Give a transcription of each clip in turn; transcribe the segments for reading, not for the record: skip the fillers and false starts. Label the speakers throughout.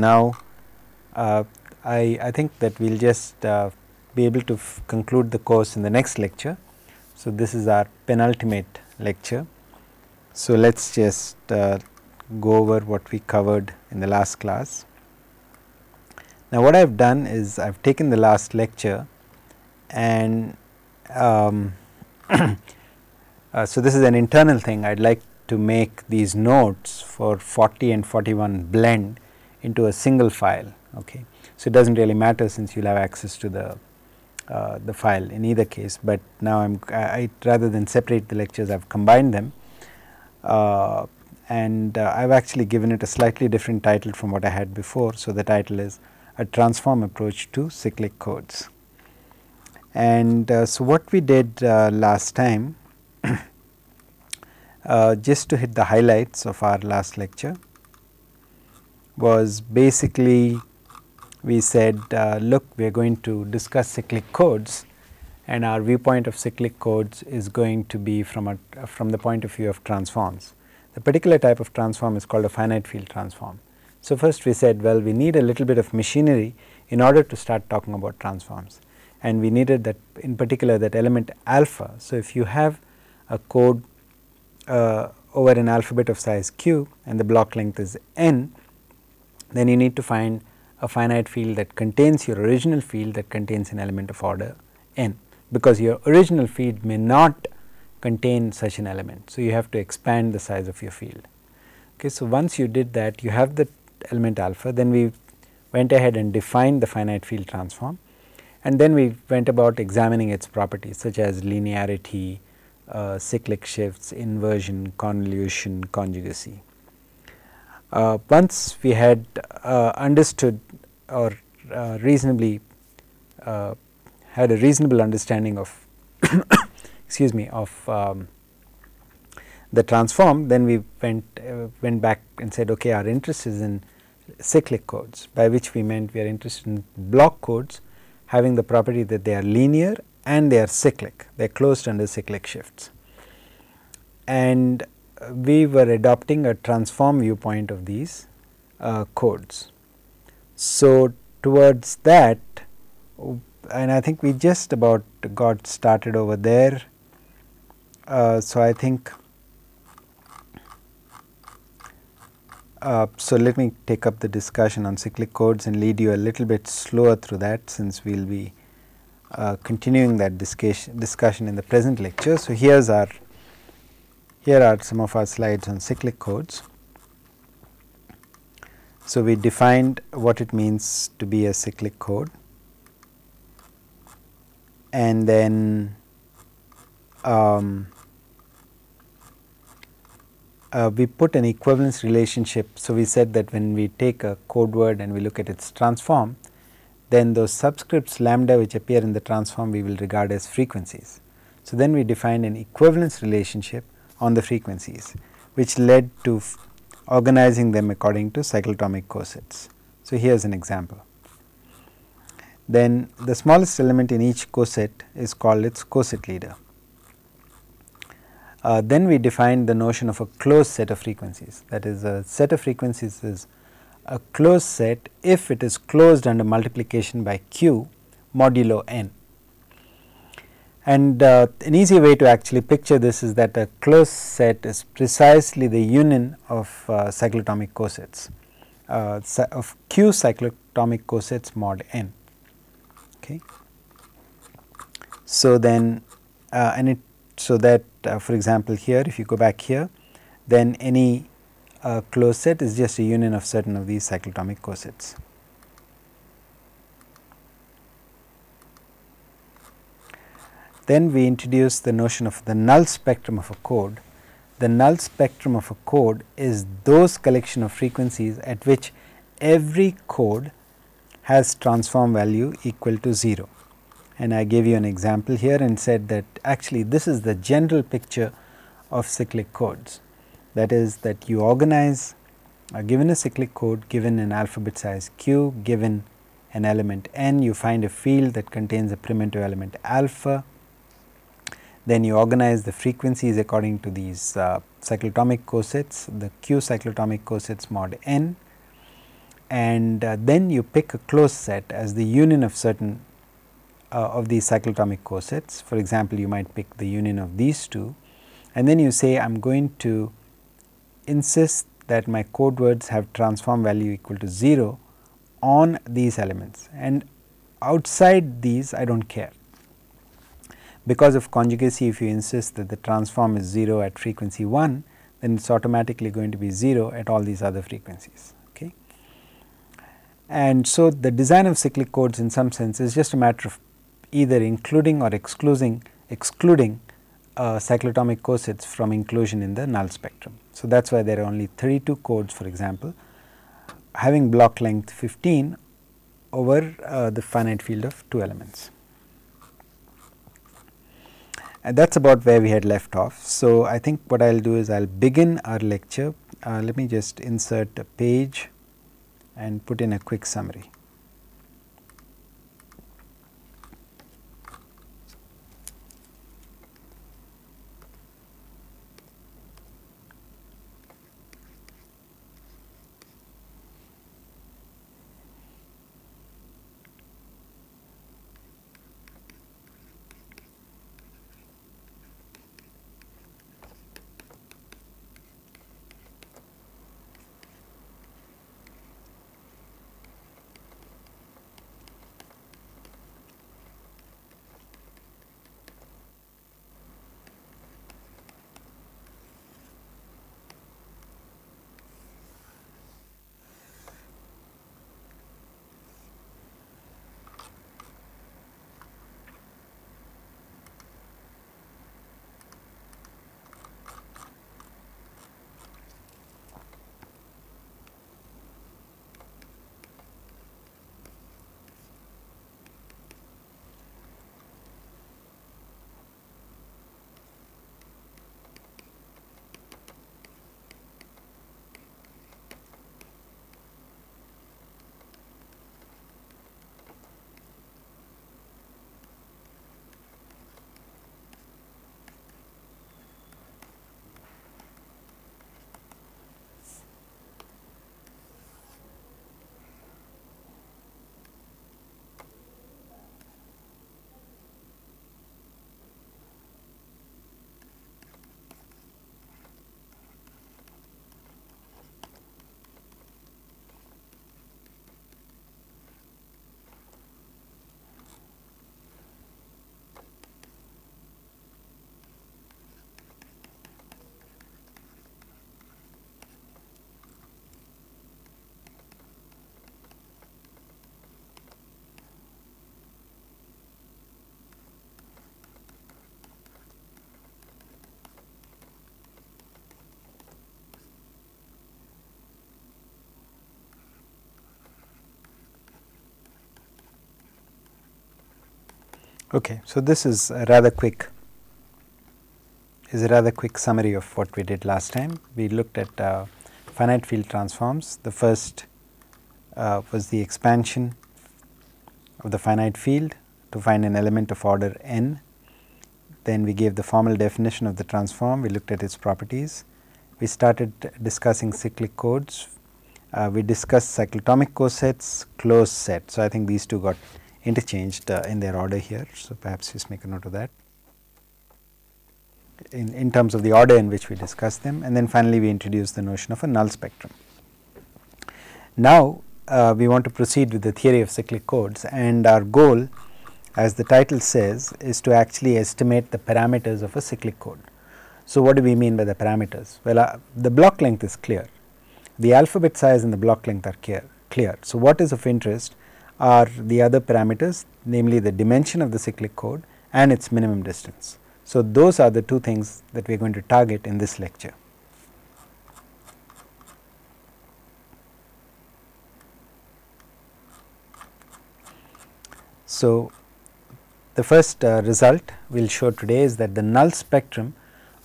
Speaker 1: now I think that we will just be able to conclude the course in the next lecture. So, this is our penultimate lecture. So, let us just go over what we covered in the last class. Now, what I have done is I have taken the last lecture and so this is an internal thing. I would like to make these notes for 40 and 41 blend into a single file. Okay. So, it does not really matter since you will have access to the file in either case, but now I rather than separate the lectures I have combined them and I have actually given it a slightly different title from what I had before. So, the title is a transform approach to cyclic codes. And so, what we did last time just to hit the highlights of our last lecture was basically we said look, we are going to discuss cyclic codes and our viewpoint of cyclic codes is going to be from the point of view of transforms. The particular type of transform is called a finite field transform. So, first we said, well, we need a little bit of machinery in order to start talking about transforms, and we needed that in particular that element alpha. So, if you have a code over an alphabet of size q and the block length is n, then you need to find a finite field that contains your original field that contains an element of order n, because your original field may not contain such an element. So, you have to expand the size of your field. Okay, so, once you did that, you have the element alpha, then we went ahead and defined the finite field transform, and then we went about examining its properties such as linearity, cyclic shifts, inversion, convolution, conjugacy. Once we had understood or reasonably had a reasonable understanding of excuse me of the transform, then we went back and said, okay, our interest is in cyclic codes, by which we meant we are interested in block codes having the property that they are linear and they are cyclic, they are closed under cyclic shifts. And we were adopting a transform viewpoint of these codes. So, towards that, and I think we just about got started over there. So, I think so let me take up the discussion on cyclic codes and lead you a little bit slower through that, since we will be continuing that discussion in the present lecture. So, here are some of our slides on cyclic codes. So, we defined what it means to be a cyclic code, and then we put an equivalence relationship. So, we said that when we take a code word and we look at its transform, then those subscripts lambda which appear in the transform we will regard as frequencies. So, then we defined an equivalence relationship on the frequencies, which led to organizing them according to cyclotomic cosets. So, here is an example. Then the smallest element in each coset is called its coset leader. Then we defined the notion of a closed set of frequencies, that is, a set of frequencies is a closed set if it is closed under multiplication by q modulo n. And an easy way to actually picture this is that a closed set is precisely the union of cyclotomic cosets of q cyclotomic cosets mod n. Okay. So, then so that for example, here if you go back here, then any closed set is just a union of certain of these cyclotomic cosets. Then we introduce the notion of the null spectrum of a code. The null spectrum of a code is those collection of frequencies at which every code has transform value equal to 0. And I gave you an example here and said that actually this is the general picture of cyclic codes. That is, that you organize given a cyclic code, given an alphabet size q, given an element n, you find a field that contains a primitive element alpha. Then you organize the frequencies according to these cyclotomic cosets, the q cyclotomic cosets mod n, and then you pick a closed set as the union of certain of these cyclotomic cosets. For example, you might pick the union of these two, and then you say I am going to insist that my code words have transform value equal to 0 on these elements, and outside these I do not care. Because of conjugacy, if you insist that the transform is 0 at frequency 1, then it is automatically going to be 0 at all these other frequencies. Okay. And so, the design of cyclic codes in some sense is just a matter of either including or excluding cyclotomic cosets from inclusion in the null spectrum. So, that is why there are only 32 codes, for example, having block length 15 over the finite field of 2 elements. And that is about where we had left off. So, I think what I will do is I will begin our lecture. Let me just insert a page and put in a quick summary. Okay, so this is a rather quick summary of what we did last time. We looked at finite field transforms. The first was the expansion of the finite field to find an element of order n. Then we gave the formal definition of the transform. We looked at its properties. We started discussing cyclic codes. We discussed cyclotomic cosets, closed set. So, I think these two got interchanged in their order here. So, perhaps just make a note of that in terms of the order in which we discussed them, and then finally we introduced the notion of a null spectrum. Now, we want to proceed with the theory of cyclic codes, and our goal, as the title says, is to actually estimate the parameters of a cyclic code. So, what do we mean by the parameters? Well, the block length is clear, the alphabet size and the block length are clear. So, what is of interest are the other parameters, namely the dimension of the cyclic code and its minimum distance. So, those are the two things that we are going to target in this lecture. So, the first result we will show today is that the null spectrum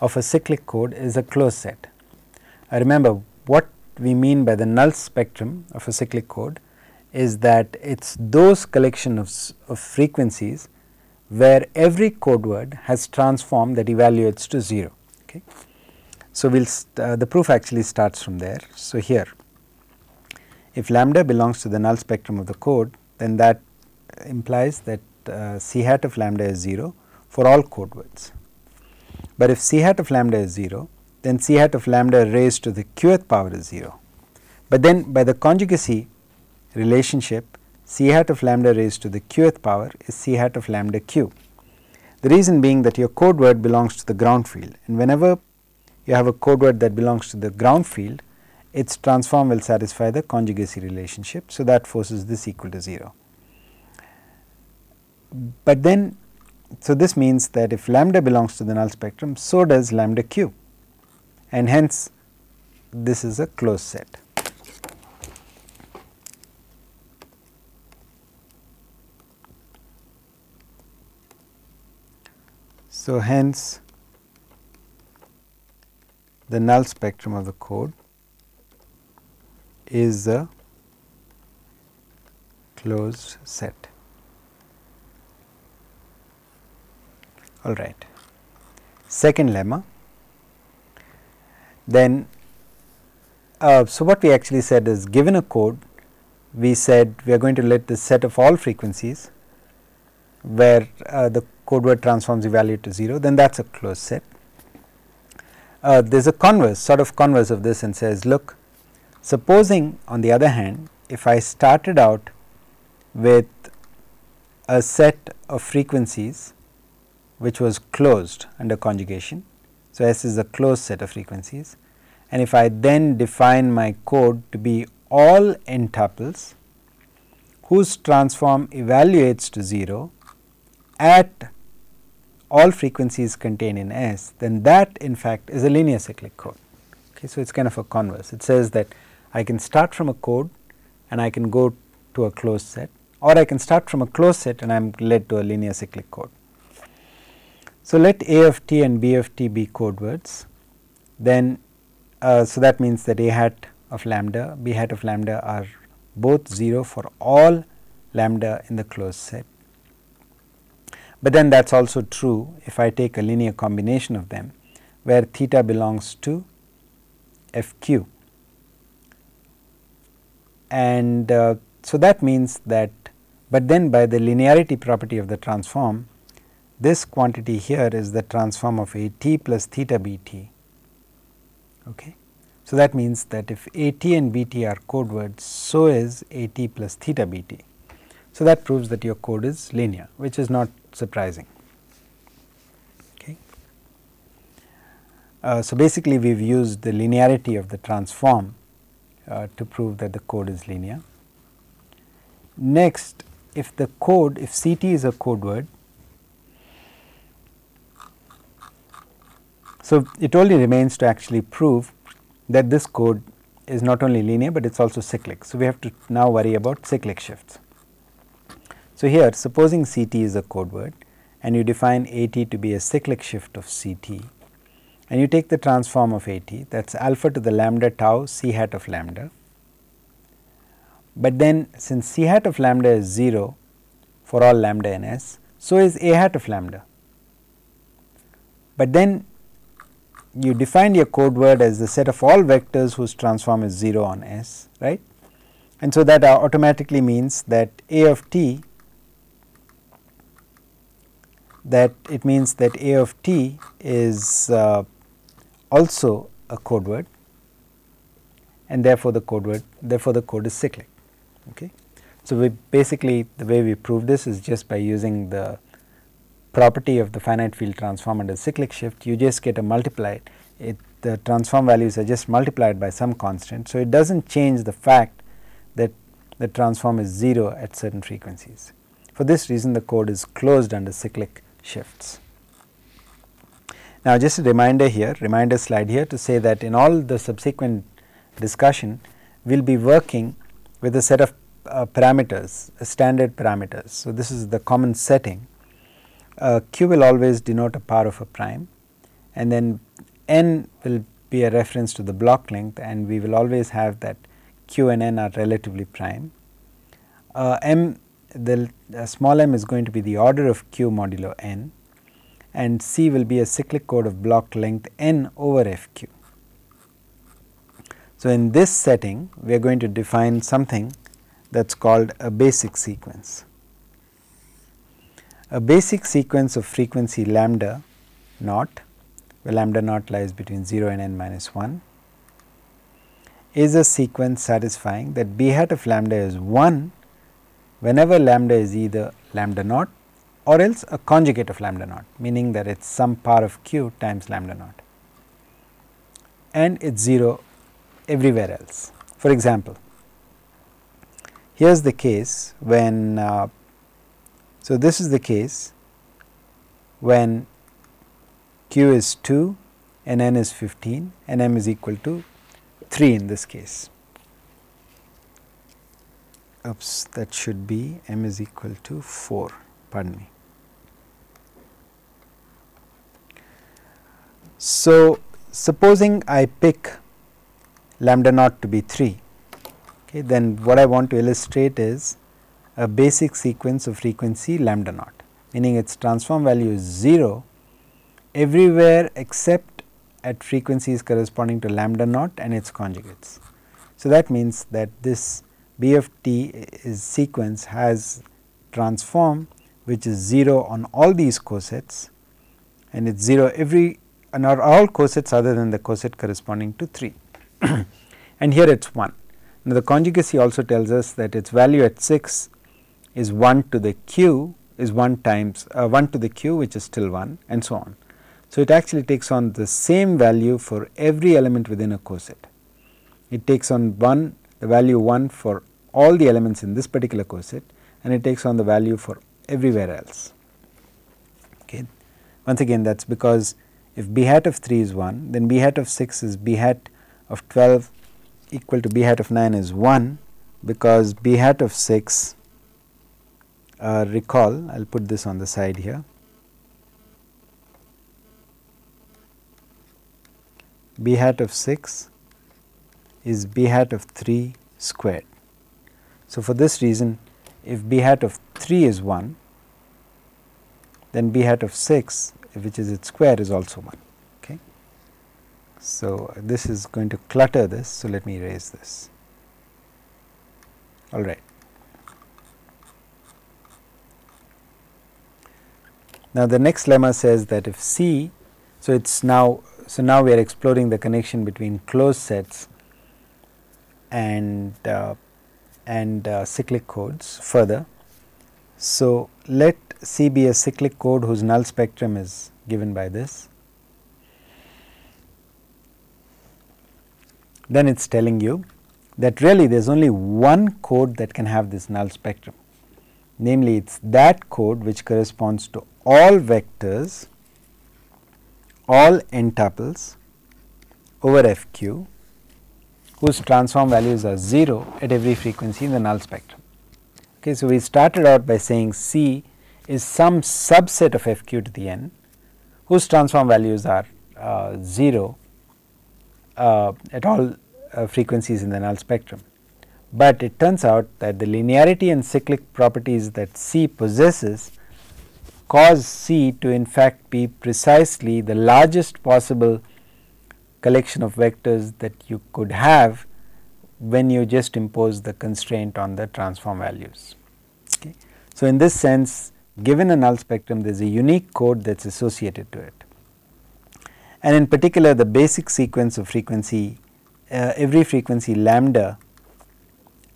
Speaker 1: of a cyclic code is a closed set. Remember, what we mean by the null spectrum of a cyclic code is that it is those collection of frequencies where every code word has transform that evaluates to 0. Okay. So, the proof actually starts from there. So, here if lambda belongs to the null spectrum of the code, then that implies that C hat of lambda is 0 for all code words. But if C hat of lambda is 0, then C hat of lambda raised to the qth power is 0. But then by the conjugacy relationship, C hat of lambda raised to the qth power is C hat of lambda q. The reason being that your code word belongs to the ground field, and whenever you have a code word that belongs to the ground field, its transform will satisfy the conjugacy relationship. So, that forces this equal to 0. But then, so this means that if lambda belongs to the null spectrum, so does lambda q, and hence this is a closed set. So, hence the null spectrum of the code is a closed set. All right. Second lemma. Then, so what we actually said is, given a code, we said we are going to let the set of all frequencies where the code word transforms the value to 0, then that is a closed set. There is a converse, sort of converse of this, and says, look, supposing on the other hand, if I started out with a set of frequencies which was closed under conjugation. So, S is a closed set of frequencies, and if I then define my code to be all n tuples whose transform evaluates to 0 at all frequencies contained in S, then that in fact is a linear cyclic code. Okay, so, it is kind of a converse. It says that I can start from a code and I can go to a closed set, or I can start from a closed set and I am led to a linear cyclic code. So, let A of t and B of t be code words, then so that means that A hat of lambda, B hat of lambda are both 0 for all lambda in the closed set. But then that is also true if I take a linear combination of them, where theta belongs to fq, and so that means that, but then by the linearity property of the transform, this quantity here is the transform of A t plus theta b t. Okay. So, that means that if A t and B t are code words, so is A t plus theta b t. So, that proves that your code is linear, which is not surprising. Okay. So, basically we have used the linearity of the transform to prove that the code is linear. Next, if the code, if C t is a code word, so it only remains to actually prove that this code is not only linear, but it is also cyclic. So, we have to now worry about cyclic shifts. So, here supposing C t is a code word and you define A t to be a cyclic shift of C t, and you take the transform of A t, that is alpha to the lambda tau C hat of lambda. But then since C hat of lambda is 0 for all lambda in S, so is A hat of lambda. But then you defined your code word as the set of all vectors whose transform is 0 on S, right. And so that automatically means that A of t, that it means that A of t is also a code word, and therefore the code is cyclic. Okay. So, we basically the way we prove this is just by using the property of the finite field transform under cyclic shift. You just get a multiplied, the transform values are just multiplied by some constant. So, it does not change the fact that the transform is 0 at certain frequencies. For this reason, the code is closed under cyclic shifts. Now, just a reminder here, reminder slide here to say that in all the subsequent discussion, we will be working with a set of parameters, standard parameters. So, this is the common setting. Q will always denote a power of a prime, and then n will be a reference to the block length, and we will always have that Q and n are relatively prime. M, the small m is going to be the order of Q modulo n, and C will be a cyclic code of block length n over Fq. So, in this setting we are going to define something that is called a basic sequence. A basic sequence of frequency lambda naught, where lambda naught lies between 0 and n minus 1, is a sequence satisfying that b hat of lambda is 1 whenever lambda is either lambda naught or else a conjugate of lambda naught, meaning that it is some power of q times lambda naught, and it is 0 everywhere else. For example, here is the case when so this is the case when q is 2 and n is 15 and m is equal to 3 in this case. Oops, that should be m is equal to 4, pardon me. So, supposing I pick lambda naught to be 3, okay, then what I want to illustrate is a basic sequence of frequency lambda naught, meaning its transform value is 0 everywhere except at frequencies corresponding to lambda naught and its conjugates. So, that means that this b of t is sequence has transform which is 0 on all these cosets, and it is 0 every and all cosets other than the coset corresponding to 3 and here it is 1. Now, the conjugacy also tells us that its value at 6 is 1 to the q is 1 times 1 to the q, which is still 1, and so on. So, it actually takes on the same value for every element within a coset. It takes on the value 1 for all the elements in this particular coset, and it takes on the value for everywhere else. Okay. Once again, that is because if b hat of 3 is 1, then b hat of 6 is b hat of 12 equal to b hat of 9 is 1, because b hat of 6 recall, I will put this on the side here, b hat of 6 is b hat of 3 squared. So, for this reason, if b hat of 3 is 1, then b hat of 6, which is its square, is also 1. Okay. So, this is going to clutter this. So, let me erase this. All right. Now, the next lemma says that if C, so it's now we are exploring the connection between closed sets and cyclic codes further. So, let C be a cyclic code whose null spectrum is given by this. Then it is telling you that really there is only one code that can have this null spectrum, namely it is that code which corresponds to all vectors, all n tuples over f q whose transform values are 0 at every frequency in the null spectrum. Okay, so, we started out by saying C is some subset of f q to the n whose transform values are 0 at all frequencies in the null spectrum. But it turns out that the linearity and cyclic properties that C possesses cause C to in fact be precisely the largest possible collection of vectors that you could have when you just impose the constraint on the transform values. Okay. So, in this sense, given a null spectrum, there is a unique code that is associated to it, and in particular the basic sequence of frequency every frequency lambda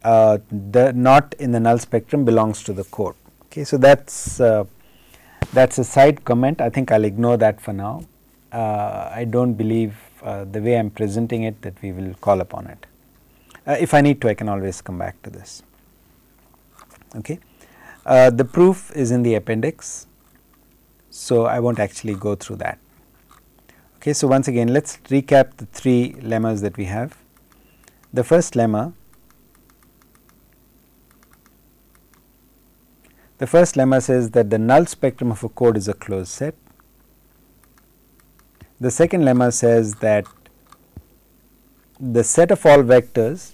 Speaker 1: not in the null spectrum belongs to the code. Okay. So, that is a side comment. I think I will ignore that for now. I do not believe the way I am presenting it that we will call upon it. If I need to, I can always come back to this. Okay. The proof is in the appendix, so I will not actually go through that. Okay. So, once again let us recap the three lemmas that we have. The first lemma says that the null spectrum of a code is a closed set. The second lemma says that the set of all vectors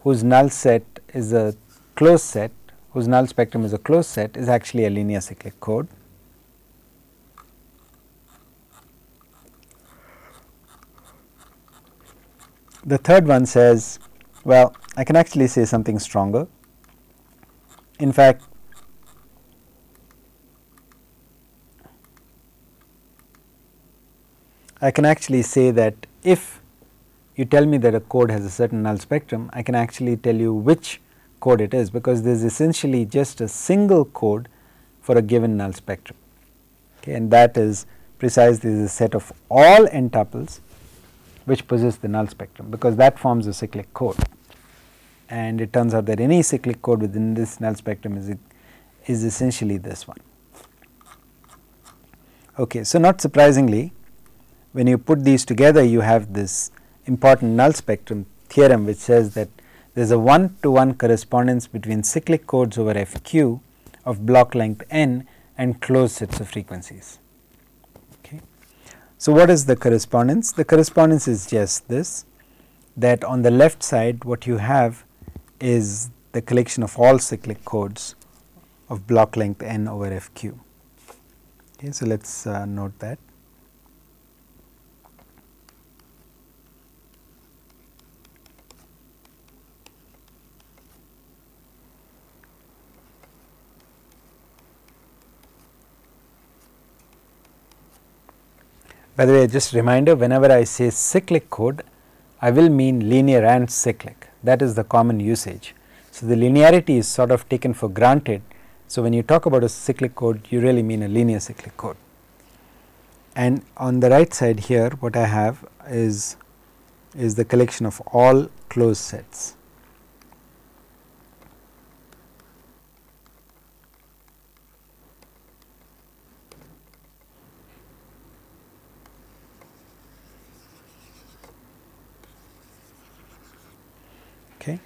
Speaker 1: whose null set is a closed set, whose null spectrum is a closed set, is actually a linear cyclic code. The third one says, well, I can actually say something stronger. In fact, I can actually say that if you tell me that a code has a certain null spectrum, I can actually tell you which code it is, because there is essentially just a single code for a given null spectrum, okay, and that is precisely the set of all n tuples which possess the null spectrum, because that forms a cyclic code. And it turns out that any cyclic code within this null spectrum is essentially this one. Okay, so not surprisingly, when you put these together, you have this important null spectrum theorem, which says that there is a 1-to-1 correspondence between cyclic codes over FQ of block length n and closed sets of frequencies. Okay. So, what is the correspondence? The correspondence is just this, that on the left side what you have is the collection of all cyclic codes of block length n over FQ. Okay, so, let us note that. By the way, just a reminder, whenever I say cyclic code, I will mean linear and cyclic. That is the common usage. So, the linearity is sort of taken for granted. So, when you talk about a cyclic code, you really mean a linear cyclic code. And on the right side here, what I have is the collection of all closed sets. Okay.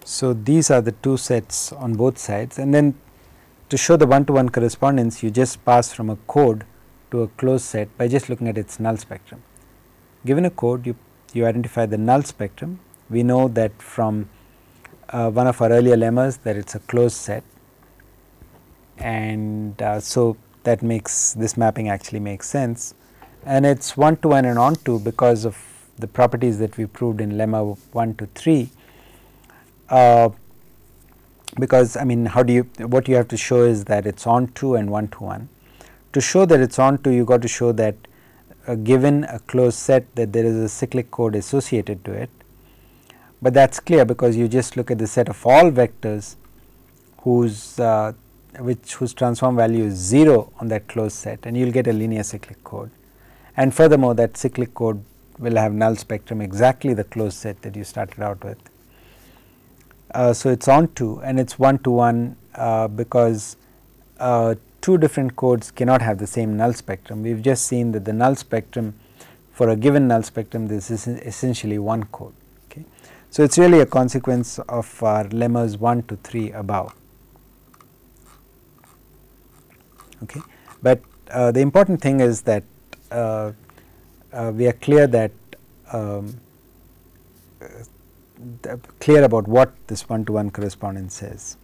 Speaker 1: So, these are the two sets on both sides, and then to show the 1-to-1 correspondence, you just pass from a code to a closed set by just looking at its null spectrum. Given a code, you identify the null spectrum. We know that from one of our earlier lemmas that it is a closed set, and so that makes this mapping actually makes sense, and it is 1-to-1 and onto because of the properties that we proved in lemma 1 to 3, because I mean, what you have to show is that it is onto and 1-to-1. To show that it is onto, you got to show that given a closed set, that there is a cyclic code associated to it, but that is clear because you just look at the set of all vectors whose transform value is 0 on that closed set, and you will get a linear cyclic code. And furthermore, that cyclic code will have null spectrum exactly the closed set that you started out with. So, it is onto, and it is 1-to-1 because two different codes cannot have the same null spectrum. We have just seen that the null spectrum for a given null spectrum, this is essentially one code. Okay. So, it is really a consequence of our lemmas 1 to 3 above. Okay. But the important thing is that we are clear that clear about what this 1-to-1 correspondence says.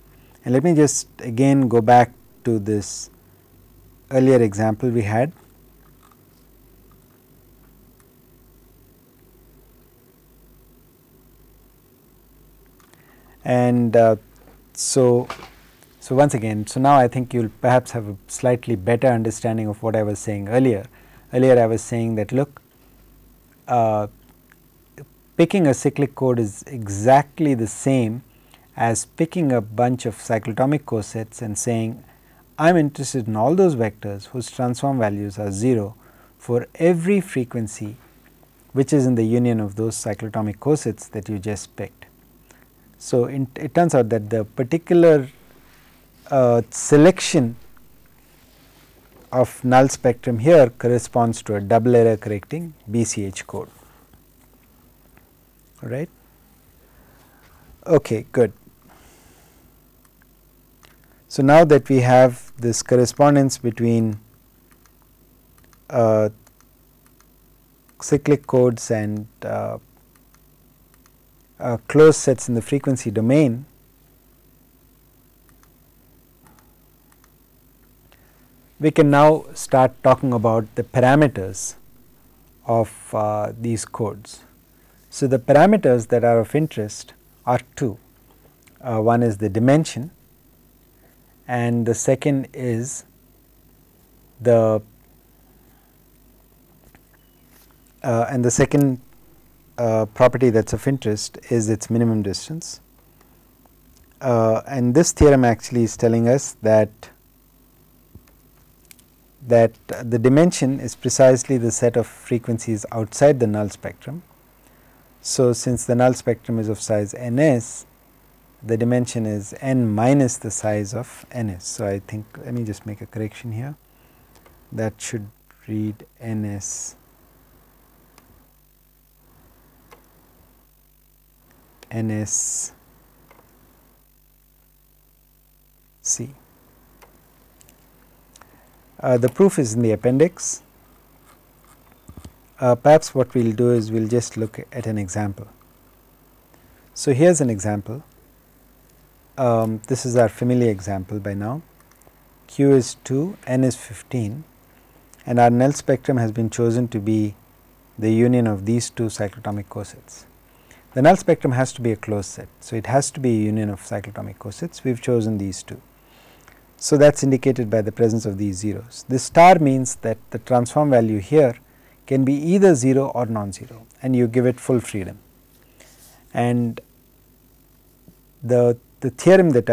Speaker 1: And let me just again go back to this earlier example we had. And so once again, so now I think you will perhaps have a slightly better understanding of what I was saying earlier. Earlier I was saying that look, picking a cyclic code is exactly the same as picking a bunch of cyclotomic cosets and saying I am interested in all those vectors whose transform values are 0 for every frequency which is in the union of those cyclotomic cosets that you just picked. So, it turns out that the particular selection of null spectrum here corresponds to a double error correcting BCH code. Right. Okay, good. So, now that we have this correspondence between cyclic codes and closed sets in the frequency domain, we can now start talking about the parameters of these codes. So, the parameters that are of interest are two. One is the dimension and the second is the property that is of interest is its minimum distance. And this theorem actually is telling us that the dimension is precisely the set of frequencies outside the null spectrum. So, since the null spectrum is of size ns, the dimension is n minus the size of ns. So, I think let me just make a correction here, that should read ns C. The proof is in the appendix. Perhaps what we will do is we will just look at an example. So, here is an example. This is our familiar example by now. Q is 2, n is 15, and our null spectrum has been chosen to be the union of these two cyclotomic cosets. The null spectrum has to be a closed set. So, it has to be a union of cyclotomic cosets. We have chosen these two. So, that is indicated by the presence of these zeros. This star means that the transform value here can be either 0 or non-zero, and you give it full freedom. And the theorem that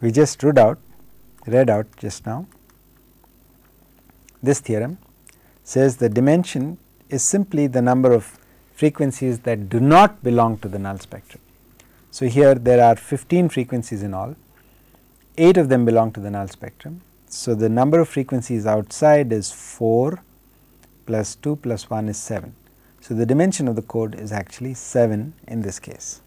Speaker 1: we just read out just now, this theorem says the dimension is simply the number of frequencies that do not belong to the null spectrum. So, here there are 15 frequencies in all, 8 of them belong to the null spectrum. So, the number of frequencies outside is 4 plus 2 plus 1 is 7. So, the dimension of the code is actually 7 in this case.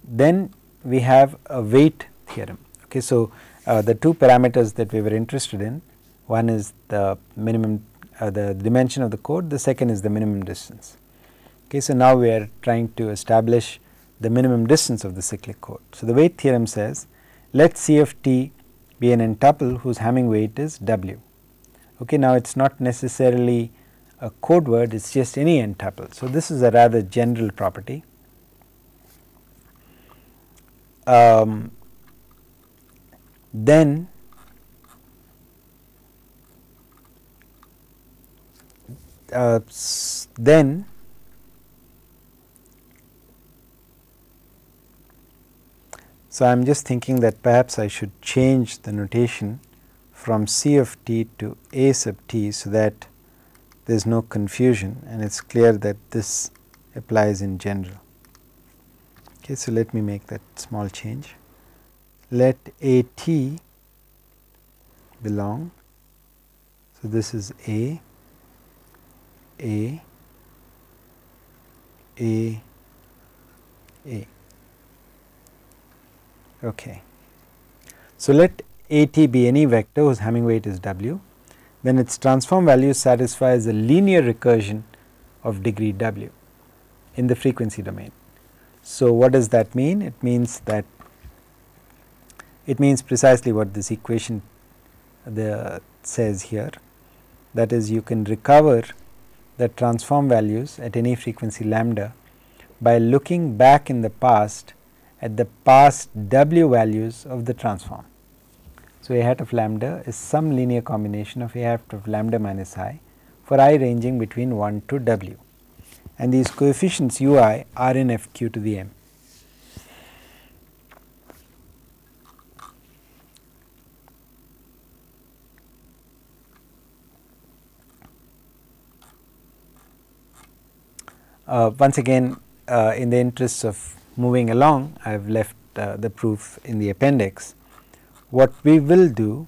Speaker 1: Then we have a weight theorem. Okay, so, the two parameters that we were interested in, one is the minimum the dimension of the code, the second is the minimum distance. Okay, so, now we are trying to establish the minimum distance of the cyclic code. So, the weight theorem says let C of t be an n-tuple whose Hamming weight is w. Okay, now it is not necessarily a code word, it is just any n-tuple. So, this is a rather general property. Then so, I am just thinking that perhaps I should change the notation from C of t to A sub t, so that there is no confusion and it is clear that this applies in general. Okay, so, let me make that small change. Let A t belong, so this is A. Okay. So, let A t be any vector whose Hamming weight is w, then its transform value satisfies a linear recursion of degree w in the frequency domain. So, what does that mean? It means precisely what this equation says here, that is, you can recover the transform values at any frequency lambda by looking back in the past at the past w values of the transform. So, A hat of lambda is some linear combination of A hat of lambda minus I for I ranging between 1 to w, and these coefficients ui are in f q to the m. Once again, in the interests of moving along, I have left the proof in the appendix. What we will do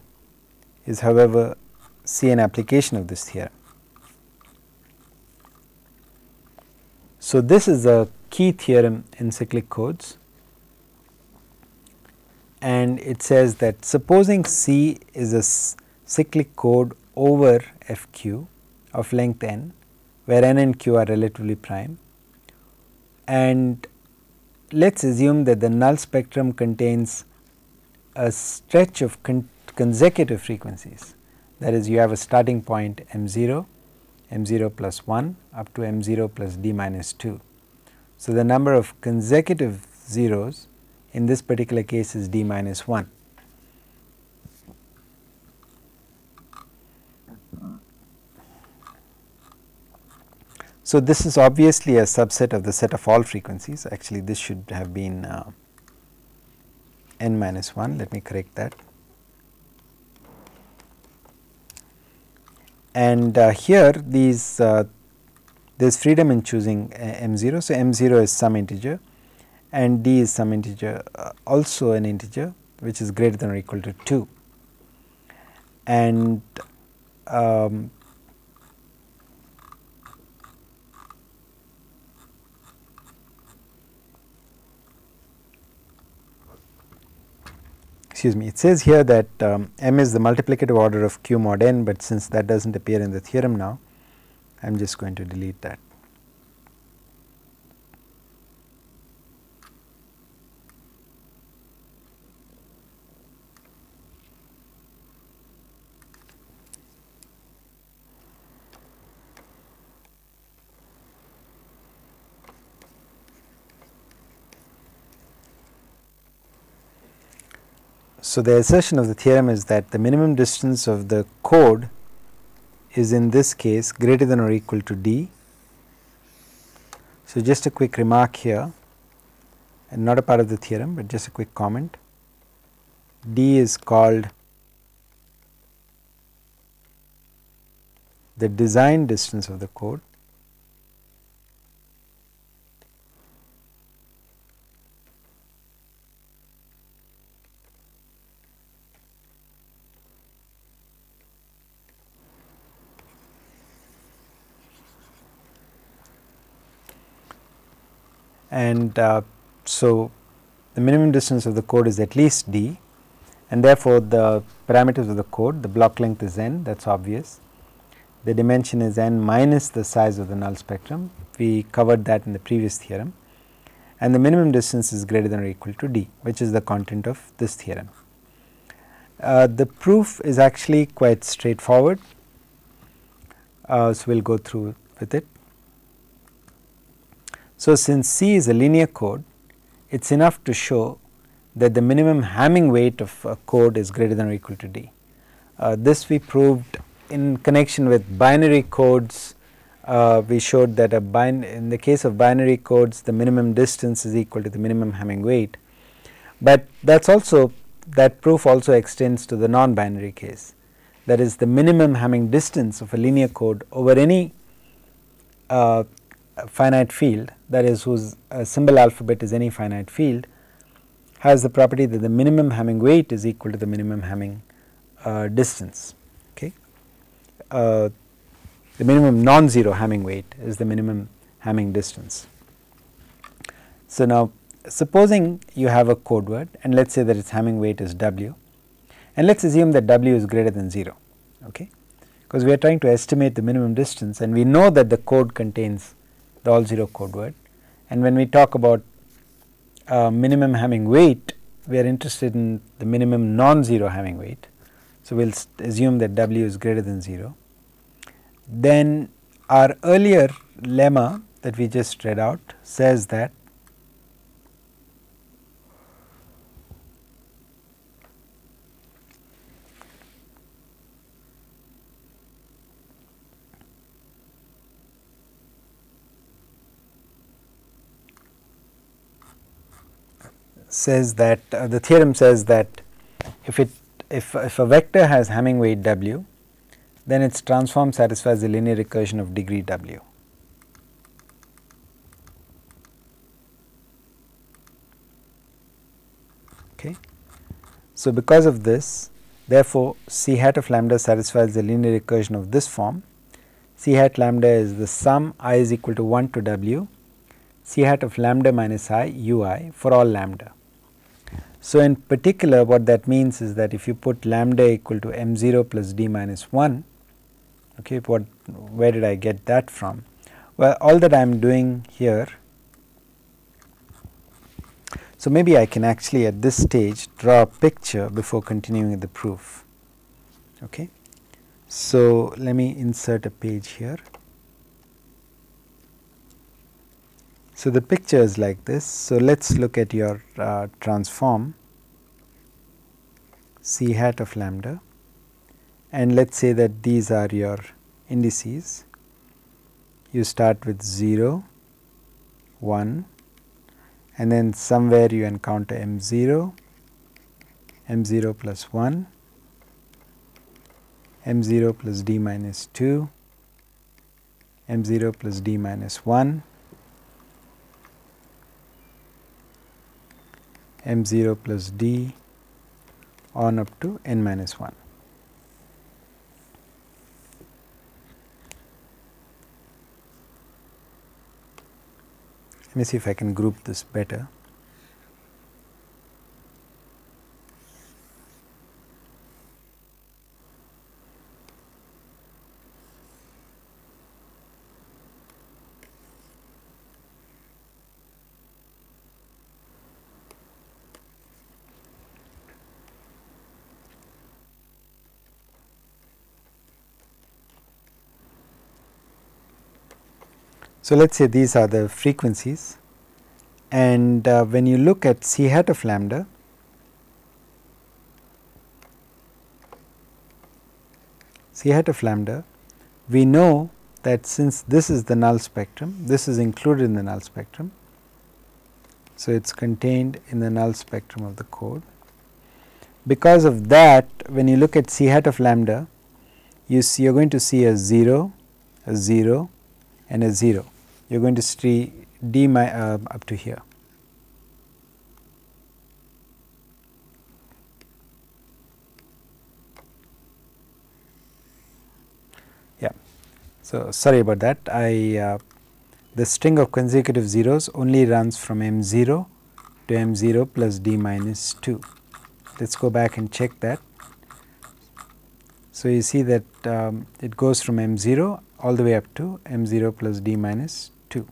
Speaker 1: is, however, see an application of this theorem. So, this is a key theorem in cyclic codes, and it says that supposing C is a cyclic code over f q of length n, where n and q are relatively prime, and let us assume that the null spectrum contains a stretch of consecutive frequencies that is, you have a starting point m0, m0 plus 1 up to m0 plus d minus 2. So, the number of consecutive zeros in this particular case is d minus 1. So, this is obviously a subset of the set of all frequencies. Actually, this should have been n minus 1, let me correct that. And here these there is freedom in choosing m0. So, m0 is some integer and d is some integer, also an integer which is greater than or equal to 2. And excuse me, it says here that m is the multiplicative order of q mod n, but since that does not appear in the theorem now, I am just going to delete that. So, the assertion of the theorem is that the minimum distance of the code is in this case greater than or equal to d. So, just a quick remark here, and not a part of the theorem, but just a quick comment. D is called the design distance of the code. And so, the minimum distance of the code is at least d, and therefore, the parameters of the code, the block length is n, that is obvious. The dimension is n minus the size of the null spectrum, we covered that in the previous theorem, and the minimum distance is greater than or equal to d, which is the content of this theorem. The proof is actually quite straightforward, so we will go through with it. So, since C is a linear code, it is enough to show that the minimum Hamming weight of a code is greater than or equal to d. This we proved in connection with binary codes. We showed that in the case of binary codes, the minimum distance is equal to the minimum Hamming weight, but that proof also extends to the non-binary case. That is, the minimum Hamming distance of a linear code over any finite field, that is, whose symbol alphabet is any finite field, has the property that the minimum Hamming weight is equal to the minimum Hamming distance. Okay, the minimum non-zero Hamming weight is the minimum Hamming distance. So, now supposing you have a code word, and let us say that its Hamming weight is w, and let us assume that w is greater than 0, okay, because we are trying to estimate the minimum distance, and we know that the code contains the all 0 code word, and when we talk about minimum Hamming weight, we are interested in the minimum non-zero Hamming weight. So, we will assume that w is greater than 0. Then our earlier lemma that we just read out says that the theorem says that if a vector has Hamming weight w, then its transform satisfies the linear recursion of degree w. Okay. So, because of this, therefore, C hat of lambda satisfies the linear recursion of this form. C hat lambda is the sum I is equal to 1 to w, C hat of lambda minus I ui for all lambda. So, in particular, what that means is that if you put lambda equal to m0 plus d minus 1, okay, where did I get that from? Well, all that I am doing here, so maybe I can actually at this stage draw a picture before continuing with the proof. Okay. So, let me insert a page here. So, the picture is like this. So, let us look at your transform C hat of lambda, and let us say that these are your indices. You start with 0, 1, and then somewhere you encounter m0, m0 plus 1, m0 plus d minus 2, m0 plus d minus 1, m0 plus d on up to n minus 1. Let me see if I can group this better. So, let us say these are the frequencies, and when you look at C hat of lambda, we know that since this is the null spectrum, this is included in the null spectrum. So, it is contained in the null spectrum of the code. Because of that, when you look at C hat of lambda, you are going to see a 0, a 0 and a 0. You are going to see d up to here. Yeah. So, sorry about that. The string of consecutive zeros only runs from m0 to m0 plus d minus 2. Let us go back and check that. So, you see that it goes from m0 all the way up to m0 plus d minus 2.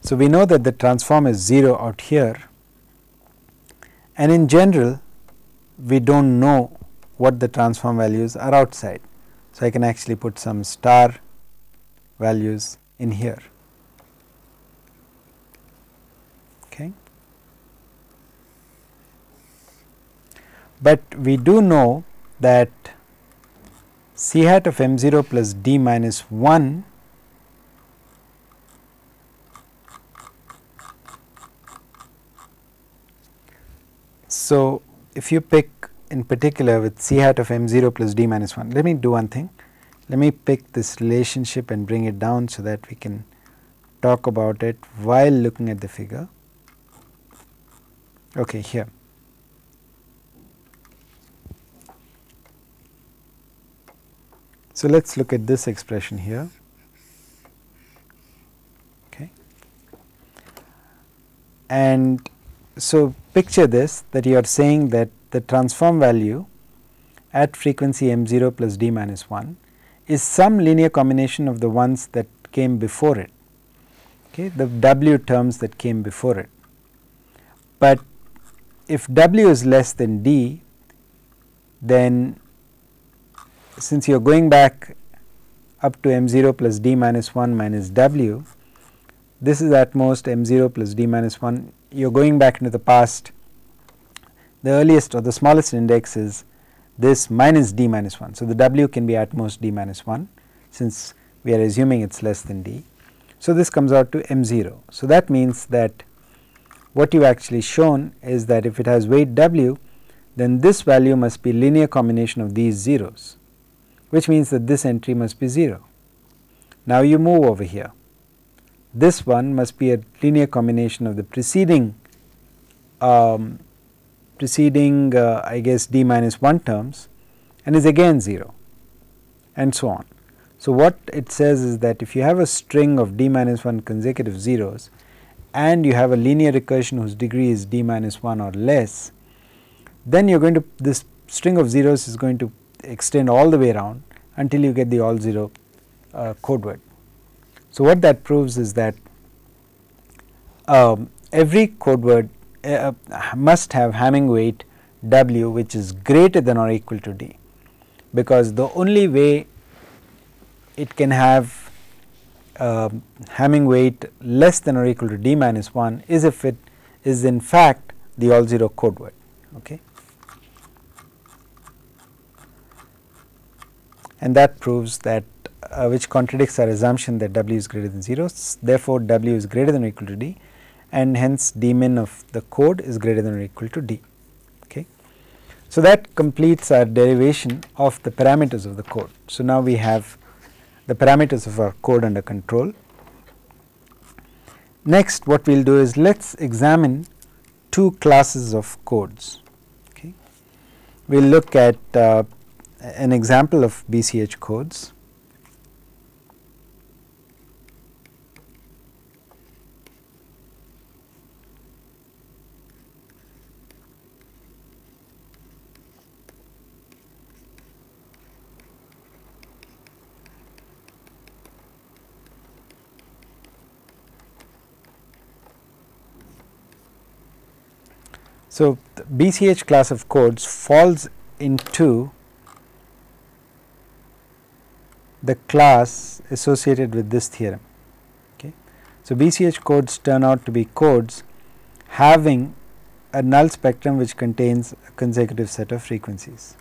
Speaker 1: So, we know that the transform is 0 out here, and in general we do not know what the transform values are outside. So, I can actually put some star values in here. Okay. But we do know that C hat of m0 plus d minus 1 so if you pick in particular with C hat of m0 plus d minus 1, let me do one thing. Let me pick this relationship and bring it down so that we can talk about it while looking at the figure. Okay, here. So, let us look at this expression here. Okay. And so, picture this, that you are saying that the transform value at frequency m0 plus d minus 1 is some linear combination of the ones that came before it, okay, the w terms that came before it. But if w is less than d, then since you are going back up to m0 plus d minus 1 minus w, this is at most m0 plus d minus 1, you are going back into the past. The earliest or the smallest index is this minus d minus 1. So, the w can be at most d minus 1, since we are assuming it is less than d. So, this comes out to m0. So, that means that what you actually shown is that if it has weight w, then this value must be linear combination of these zeros, which means that this entry must be 0. Now, you move over here. This one must be a linear combination of the preceding I guess d minus 1 terms, and is again 0, and so on. So, what it says is that if you have a string of d minus 1 consecutive zeros and you have a linear recursion whose degree is d minus 1 or less, then you are going to, this string of zeros is going to extend all the way around until you get the all 0 code word. So, what that proves is that every code word must have Hamming weight W which is greater than or equal to D, because the only way it can have Hamming weight less than or equal to D minus 1 is if it is in fact the all 0 code word. Okay. And that proves that which contradicts our assumption that W is greater than 0. Therefore, W is greater than or equal to D, and hence D min of the code is greater than or equal to D. Okay. So, that completes our derivation of the parameters of the code. So, now we have the parameters of our code under control. Next, what we will do is let us examine two classes of codes. Okay. We will look at an example of BCH codes. So, the BCH class of codes falls into the class associated with this theorem. Okay. So, BCH codes turn out to be codes having a null spectrum which contains a consecutive set of frequencies.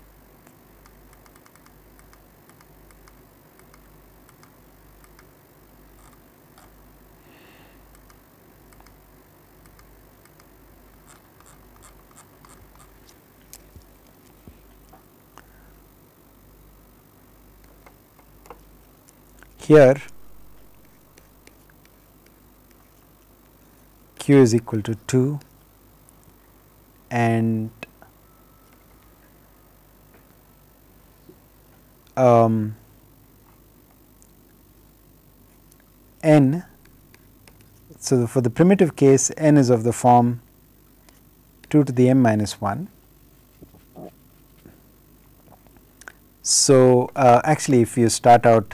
Speaker 1: Here Q is equal to 2 and n. So, for the primitive case n is of the form 2 to the m minus 1. So, actually if you start out,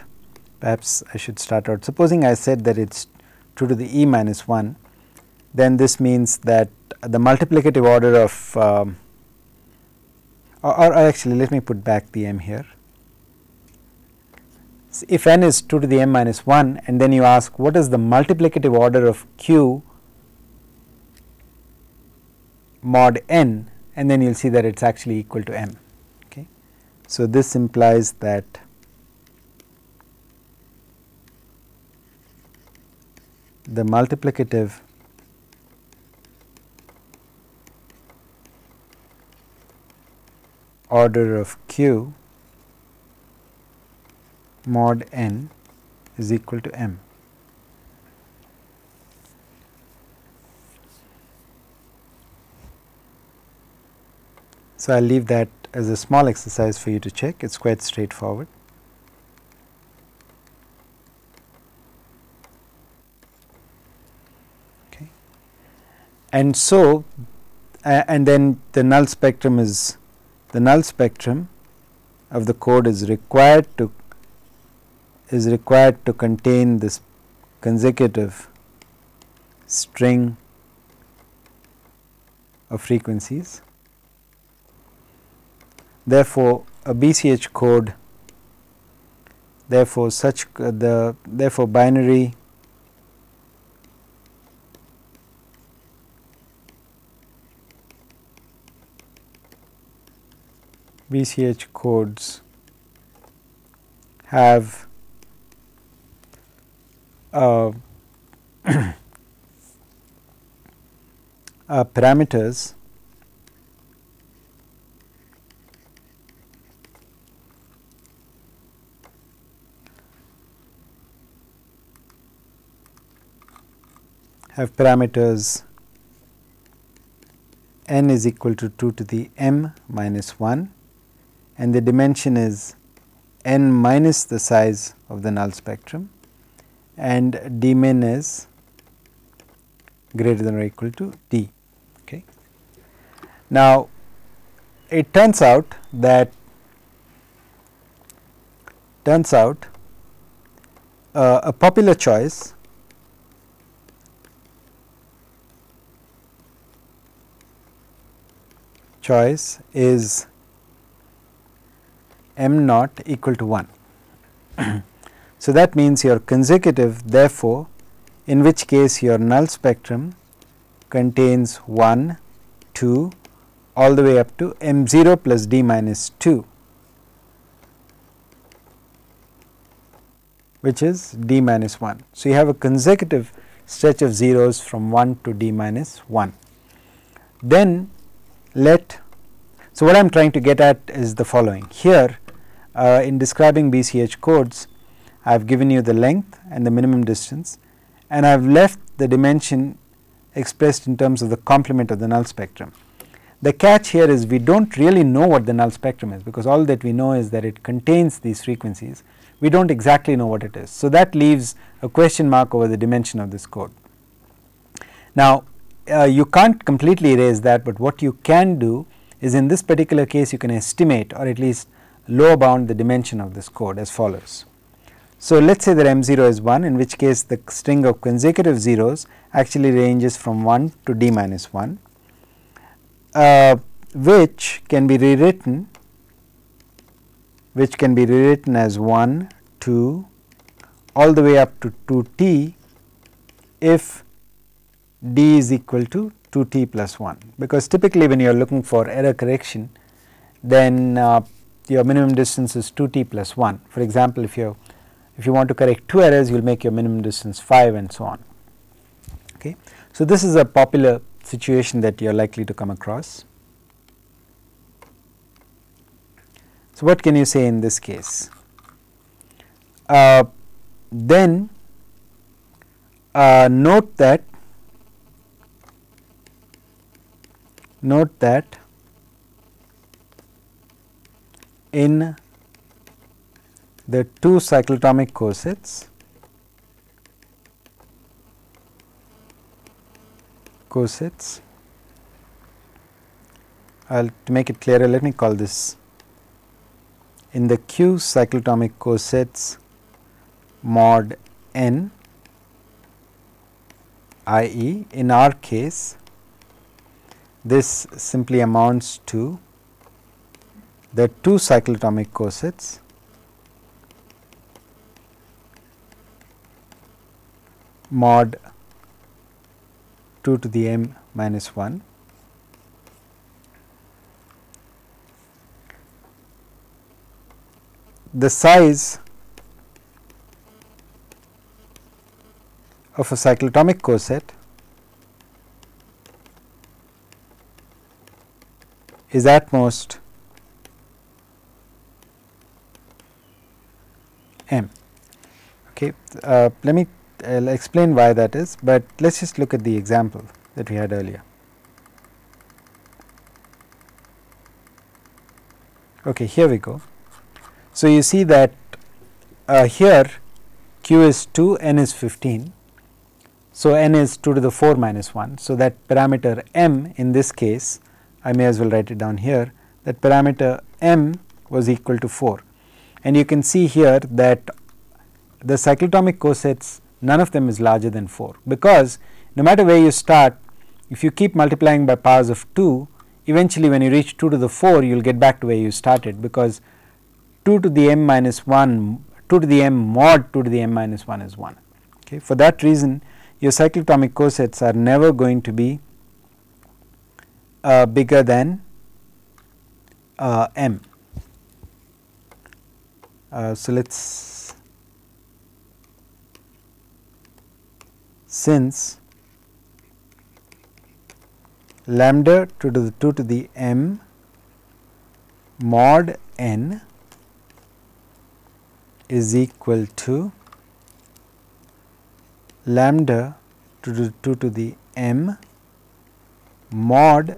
Speaker 1: perhaps I should start out, supposing I said that it is 2 to the e minus 1, then this means that the multiplicative order of or actually let me put back the m here. So, if n is 2 to the m minus 1 and then you ask what is the multiplicative order of q mod n, and then you will see that it is actually equal to m. Okay. So, this implies that the multiplicative order of q mod n is equal to m. So, I will leave that as a small exercise for you to check, it is quite straightforward. Okay. And so, and then the null spectrum is, the null spectrum of the code is required to contain this consecutive string of frequencies. Therefore, a BCH code, therefore binary BCH codes have parameters n is equal to 2 to the m minus 1 and the dimension is n minus the size of the null spectrum, and d min is greater than or equal to d. Okay. Now, it turns out that a popular choice choice is m naught equal to 1. So, that means your consecutive, therefore, in which case your null spectrum contains 1, 2 all the way up to m0 plus d minus 2, which is d minus 1. So, you have a consecutive stretch of zeros from 1 to d minus 1. Then so what I am trying to get at is the following. Here in describing BCH codes, I have given you the length and the minimum distance, and I have left the dimension expressed in terms of the complement of the null spectrum. The catch here is we do not really know what the null spectrum is, because all that we know is that it contains these frequencies. We do not exactly know what it is. So, that leaves a question mark over the dimension of this code. Now, you can't completely erase that, but what you can do is, in this particular case, you can estimate or at least lower bound the dimension of this code as follows. So, let us say that m0 is 1, in which case the string of consecutive zeros actually ranges from 1 to d minus 1, which can be rewritten as 1, 2 all the way up to 2t if d is equal to 2t plus 1, because typically when you are looking for error correction, then your minimum distance is 2t plus 1. For example, if you want to correct 2 errors, you will make your minimum distance 5 and so on. Okay. So, this is a popular situation that you are likely to come across. So, what can you say in this case? Then note that in the two cyclotomic cosets, to make it clearer, let me call this in the Q cyclotomic cosets mod n, i.e. in our case this simply amounts to the two cyclotomic cosets mod 2 to the m minus 1 . The size of a cyclotomic coset is at most m. Okay. Let me explain why that is, but let us just look at the example that we had earlier. Okay, here we go. So, you see that here q is 2, n is 15. So, n is 2 to the 4 minus 1. So, that parameter m in this case, I may as well write it down here, that parameter m was equal to 4. And you can see here that the cyclotomic cosets, none of them is larger than 4, because no matter where you start, if you keep multiplying by powers of 2, eventually when you reach 2 to the 4, you will get back to where you started, because 2 to the m minus 1, 2 to the m mod 2 to the m minus 1 is 1. Okay. For that reason, your cyclotomic cosets are never going to be bigger than m. So, let us, since lambda 2 to the m mod n is equal to lambda 2 to the m mod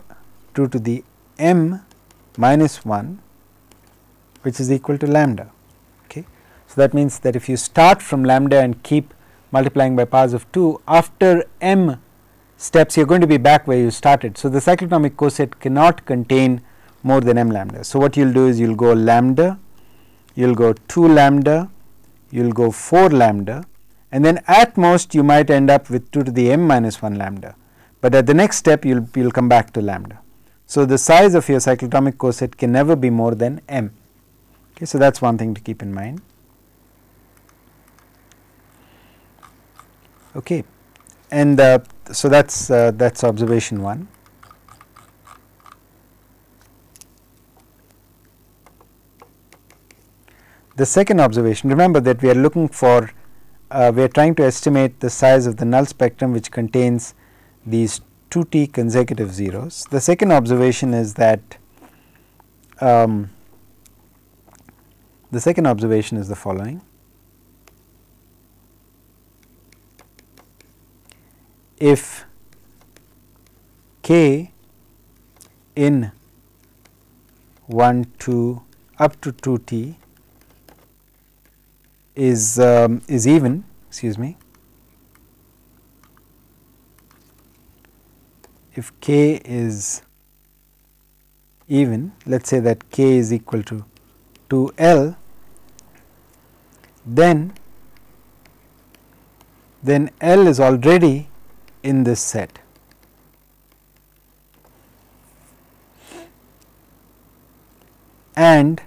Speaker 1: 2 to the m minus 1, which is equal to lambda. Okay. So, that means that if you start from lambda and keep multiplying by powers of 2, after m steps you are going to be back where you started. So, the cyclotomic coset cannot contain more than m lambda. So, what you will do is you will go lambda, you will go 2 lambda, you will go 4 lambda, and then at most you might end up with 2 to the m minus 1 lambda, but at the next step you will come back to lambda. So, the size of your cyclotomic coset can never be more than m. Okay, so, that is one thing to keep in mind. Okay. And so, that is observation 1. The second observation, remember that we are looking for, we are trying to estimate the size of the null spectrum which contains these 2t consecutive zeros. The second observation is that the second observation is the following. If k in 1 to up to 2t is even, excuse me, if k is even, let us say that k is equal to 2l, then L is already in this set. And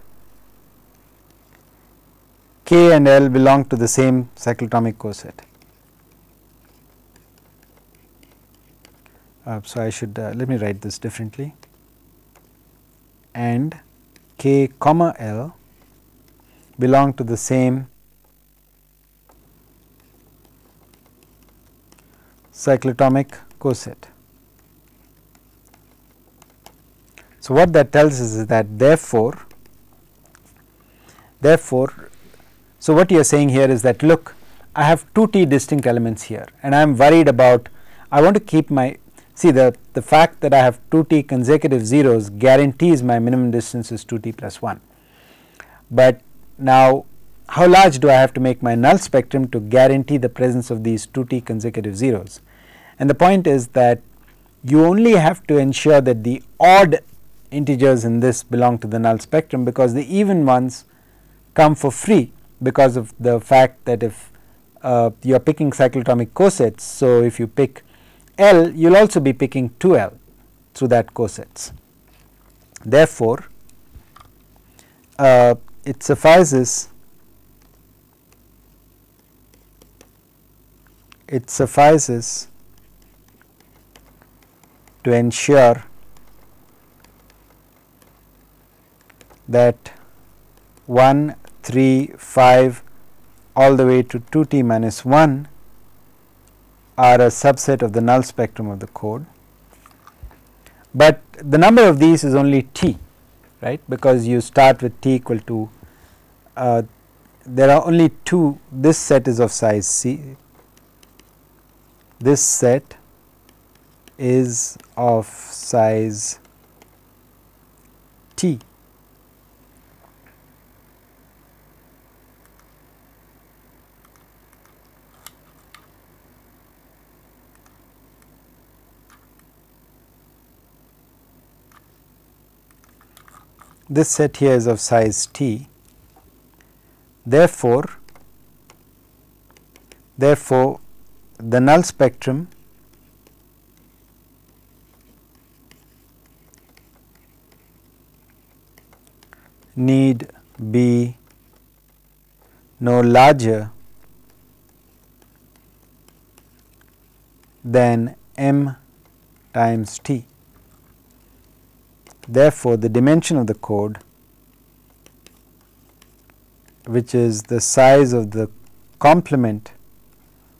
Speaker 1: K and L belong to the same cyclotomic coset. So, I should let me write this differently, and K comma L belong to the same cyclotomic coset. So, what that tells us is that therefore, so what you are saying here is that look, I have 2t distinct elements here and I am worried about, I want to keep my, see the fact that I have 2t consecutive zeros guarantees my minimum distance is 2t plus 1. But now how large do I have to make my null spectrum to guarantee the presence of these 2t consecutive zeros? And the point is that you only have to ensure that the odd integers in this belong to the null spectrum, because the even ones come for free because of the fact that if you are picking cyclotomic cosets. So, if you pick L, you will also be picking 2L through that cosets. Therefore, it suffices to ensure that 1, 3, 5 all the way to 2t minus 1 are a subset of the null spectrum of the code, but the number of these is only t, right, because you start with t equal to, there are only 2, this set is of size C, this set is of size t. This set here is of size t. Therefore, the null spectrum need be no larger than m times t. Therefore, the dimension of the code, which is the size of the complement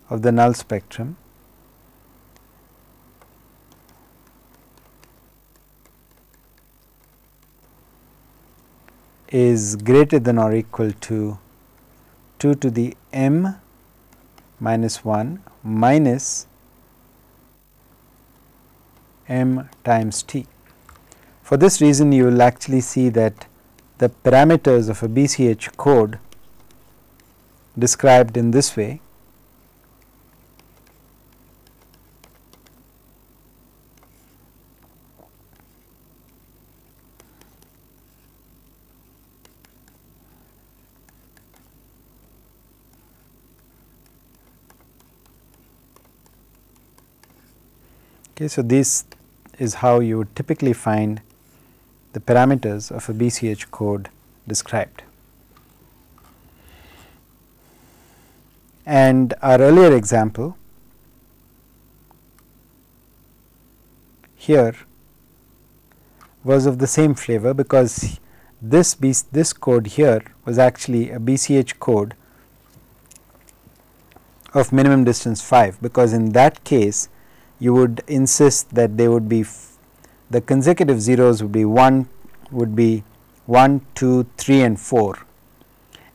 Speaker 1: of the null spectrum, is greater than or equal to 2 to the m minus 1 minus m times t. For this reason, you will actually see that the parameters of a BCH code described in this way okay. So, this is how you would typically find the parameters of a BCH code described. And our earlier example here was of the same flavor, because this code here was actually a BCH code of minimum distance 5, because in that case you would insist that they would be the consecutive zeros would be 1, 2, 3 and 4,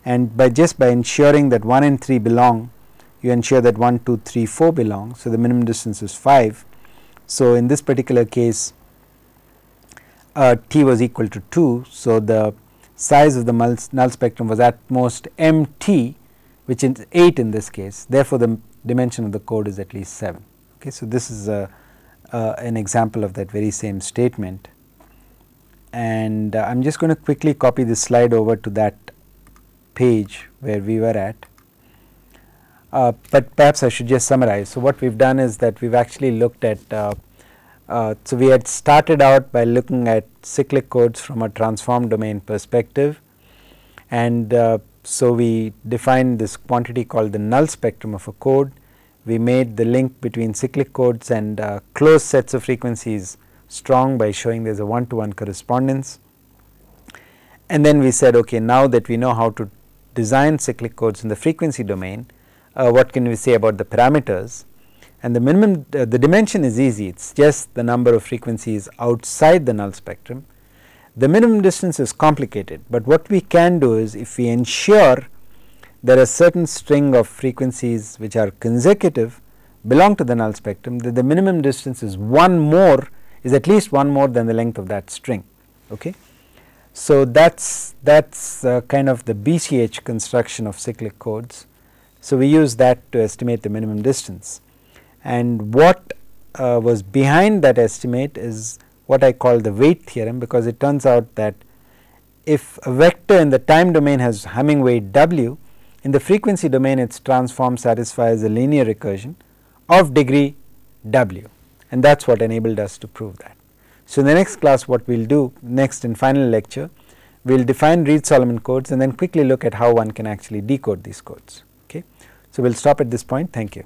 Speaker 1: and by ensuring that 1 and 3 belong, you ensure that 1, 2, 3, 4 belong. So, the minimum distance is 5. So, in this particular case t was equal to 2. So, the size of the null spectrum was at most mt, which is 8 in this case. Therefore, the dimension of the code is at least 7. Okay. So, this is an example of that very same statement, and I am just going to quickly copy this slide over to that page where we were at, but perhaps I should just summarize. So, what we have done is that we have actually looked at so we had started out by looking at cyclic codes from a transform domain perspective, and so we defined this quantity called the null spectrum of a code. We made the link between cyclic codes and closed sets of frequencies strong by showing there is a one-to-one correspondence, and then we said, okay, now that we know how to design cyclic codes in the frequency domain, what can we say about the parameters? And the minimum the dimension is easy, it is just the number of frequencies outside the null spectrum. The minimum distance is complicated, but what we can do is, if we ensure there are a certain string of frequencies which are consecutive belong to the null spectrum, that the minimum distance is at least one more than the length of that string. Okay. So, that is kind of the BCH construction of cyclic codes. So, we use that to estimate the minimum distance, and what was behind that estimate is what I call the weight theorem, because it turns out that if a vector in the time domain has Hamming weight w, in the frequency domain its transform satisfies a linear recursion of degree w, and that is what enabled us to prove that. So, in the next class, what we will do next in final lecture, we will define Reed-Solomon codes and then quickly look at how one can actually decode these codes. Okay. So, we will stop at this point. Thank you.